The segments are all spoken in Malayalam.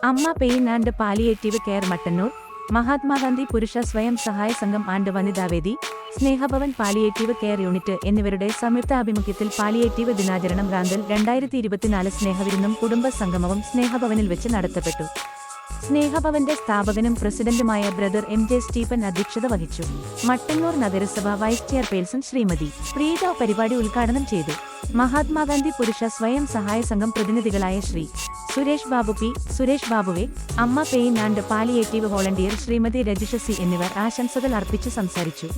അമ്മ pain and palliative care Mattannur, Mahatma Gandhi പുരുഷ സ്വയം സഹായ സംഘം ആൻഡ് വനിതാവേദി, സ്നേഹഭവൻ പാലിയേറ്റീവ് കെയർ യൂണിറ്റ് എന്നിവരുടെ സംയുക്താഭിമുഖ്യത്തിൽ പാലിയേറ്റീവ് ദിനാചരണം റാന്തൽ 2024 സ്നേഹവിരുന്നും കുടുംബ സംഗമവും സ്നേഹഭവനിൽ വെച്ച് നടത്തപ്പെട്ടു. സ്നേഹഭവന്റെ സ്ഥാപകനും പ്രസിഡന്റുമായ ബ്രദർ എം ജെ സ്റ്റീഫൻ അധ്യക്ഷത വഹിച്ചു. മട്ടന്നൂർ നഗരസഭ വൈസ് ചെയർപേഴ്സൺ ശ്രീമതി പ്രീത പരിപാടി ഉദ്ഘാടനം ചെയ്തു. മഹാത്മാഗാന്ധി പുരുഷ സ്വയം സഹായ സംഘം പ്രതിനിധികളായ ശ്രീ സുരേഷ് ബാബു പി, സുരേഷ് ബാബുവെ, അമ്മ pain and palliative volunteer Shrimati Rajisha C എന്നിവർ ആശംസകൾ അർപ്പിച്ച് സംസാരിച്ചു.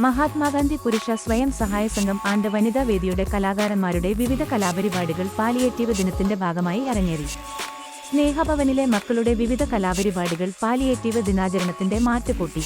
മഹാത്മാഗാന്ധി പുരുഷ സ്വയം സഹായ സംഘം ആൻഡ് വനിതാ വേദിയുടെ കലാകാരന്മാരുടെ വിവിധ കലാപരിപാടികൾ പാലിയേറ്റീവ് ദിനത്തിന്റെ ഭാഗമായി അരങ്ങേറി. സ്നേഹഭവനിലെ മക്കളുടെ വിവിധ കലാപരിപാടികൾ പാലിയേറ്റീവ് ദിനാചരണത്തിന്റെ മാറ്റുകൂട്ടി.